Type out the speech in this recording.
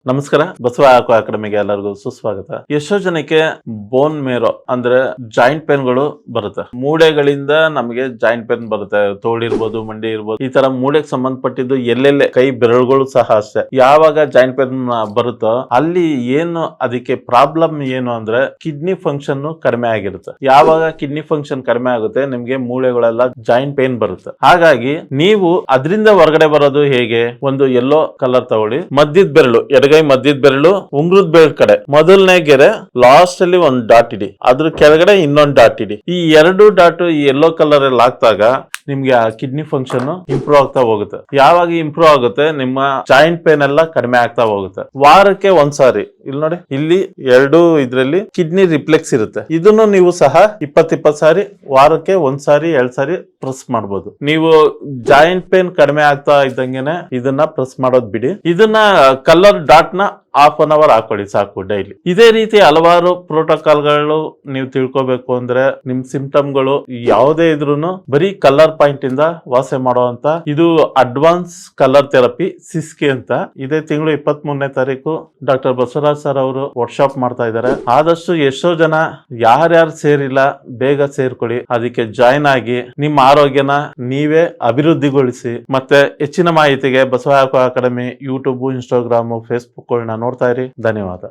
ನಮಸ್ಕಾರ. ಬಸವ ಅಕಾಡೆಮಿಗೆ ಎಲ್ಲರಿಗೂ ಸುಸ್ವಾಗತ. ಎಷ್ಟೋ ಜನಕ್ಕೆ ಬೋನ್ ಮೇರೋ ಅಂದ್ರೆ ಜಾಯಿಂಟ್ ಪೇನ್ ಗಳು ಬರುತ್ತೆ. ಮೂಳೆಗಳಿಂದ ನಮಗೆ ಜಾಯಿಂಟ್ ಪೇನ್ ಬರುತ್ತೆ. ತೋಳಿರ್ಬೋದು, ಮಂಡಿ ಇರ್ಬೋದು, ಈ ತರ ಮೂಳೆಗೆ ಸಂಬಂಧಪಟ್ಟಿದ್ದು ಎಲ್ಲೆಲ್ಲೇ ಕೈ ಬೆರಳುಗಳು ಸಹ ಅಷ್ಟೇ. ಯಾವಾಗ ಜಾಯಿಂಟ್ ಪೇನ್ ಬರುತ್ತೋ ಅಲ್ಲಿ ಏನು ಅದಕ್ಕೆ ಪ್ರಾಬ್ಲಮ್ ಏನು ಅಂದ್ರೆ ಕಿಡ್ನಿ ಫಂಕ್ಷನ್ ಕಡಿಮೆ ಆಗಿರುತ್ತೆ. ಯಾವಾಗ ಕಿಡ್ನಿ ಫಂಕ್ಷನ್ ಕಡಿಮೆ ಆಗುತ್ತೆ ನಿಮ್ಗೆ ಮೂಳೆಗಳೆಲ್ಲ ಜಾಯಿಂಟ್ ಪೇನ್ ಬರುತ್ತೆ. ಹಾಗಾಗಿ ನೀವು ಅದರಿಂದ ಹೊರಗಡೆ ಬರೋದು ಹೇಗೆ? ಒಂದು ಯೆಲ್ಲೋ ಕಲರ್ ತಗೊಳ್ಳಿ, ಮಧ್ಯದ ಬೆರಳು ಎಡಗೈ ಮಧ್ಯದ ಬೆರಳು ಉಂಗುರದ ಬೆರಳು ಕಡೆ ಮೊದಲನೇ ಗೆರೆ ಲಾಸ್ಟ್ ಅಲ್ಲಿ ಒಂದು ಡಾಟ್ ಇಡಿ, ಅದ್ರ ಕೆಳಗಡೆ ಇನ್ನೊಂದು ಡಾಟ್ ಇಡಿ. ಈ ಎರಡು ಡಾಟ್ ಈ ಯೆಲ್ಲೋ ಕಲರ್ ಅಲ್ಲಿ ಹಾಕ್ದಾಗ ನಿಮ್ಗೆ ಆ ಕಿಡ್ನಿ ಫಂಕ್ಷನ್ ಇಂಪ್ರೂವ್ ಆಗ್ತಾ ಹೋಗುತ್ತೆ. ಯಾವಾಗ ಇಂಪ್ರೂವ್ ಆಗುತ್ತೆ ನಿಮ್ಮ ಜಾಯಿಂಟ್ ಪೇನ್ ಎಲ್ಲ ಕಡಿಮೆ ಆಗ್ತಾ ಹೋಗುತ್ತೆ. ವಾರಕ್ಕೆ ಒಂದ್ಸಾರಿ ಇಲ್ಲಿ ನೋಡಿ, ಇಲ್ಲಿ ಎರಡು ಇದ್ರಲ್ಲಿ ಕಿಡ್ನಿ ರಿಫ್ಲೆಕ್ಸ್ ಇರುತ್ತೆ. ಇದನ್ನು ನೀವು ಸಹ 20 ಸಾರಿ ವಾರಕ್ಕೆ ಒಂದ್ಸಾರಿ 2 ಸಾರಿ ಪ್ರೆಸ್ ಮಾಡಬಹುದು. ನೀವು ಜಾಯಿಂಟ್ ಪೇನ್ ಕಡಿಮೆ ಆಗ್ತಾ ಇದ್ದಂಗೆನೆ ಇದನ್ನ ಪ್ರೆಸ್ ಮಾಡೋದ್ ಬಿಡಿ. ಇದನ್ನ ಕಲರ್ ಡಾಟ್ ನ ½ ಅವರ್ ಹಾಕೊಳ್ಳಿ ಸಾಕು ಡೈಲಿ. ಇದೇ ರೀತಿ ಹಲವಾರು ಪ್ರೋಟೋಕಾಲ್ಗಳು ನೀವು ತಿಳ್ಕೊಬೇಕು ಅಂದ್ರೆ ನಿಮ್ ಸಿಂಪ್ಟಮ್ಗಳು ಯಾವುದೇ ಇದ್ರೂನು ಬರೀ ಕಲರ್ ಪಾಯಿಂಟ್ ಇಂದ ವಾಸೆ ಮಾಡುವಂತ ಇದು ಅಡ್ವಾನ್ಸ್ ಕಲರ್ ಥೆರಪಿ ಸಿಸ್ಕಿ ಅಂತ. ಇದೇ ತಿಂಗಳು 23ನೇ ತಾರೀಕು ಡಾಕ್ಟರ್ ಬಸವರಾಜ್ ಸರ್ ಅವರು ವರ್ಕ್ಶಾಪ್ ಮಾಡ್ತಾ ಇದ್ದಾರೆ. ಆದಷ್ಟು ಎಷ್ಟೋ ಜನ ಯಾರ್ಯಾರು ಸೇರಿಲ್ಲ ಬೇಗ ಸೇರ್ಕೊಳ್ಳಿ, ಅದಕ್ಕೆ ಜಾಯಿನ್ ಆಗಿ ನಿಮ್ಮ ಆರೋಗ್ಯನ ನೀವೇ ಅಭಿವೃದ್ಧಿಗೊಳಿಸಿ. ಮತ್ತೆ ಹೆಚ್ಚಿನ ಮಾಹಿತಿಗೆ Basava academy YouTube, Instagram, Facebook ನೋಡ್ತಾ ಇರಿ. ಧನ್ಯವಾದ.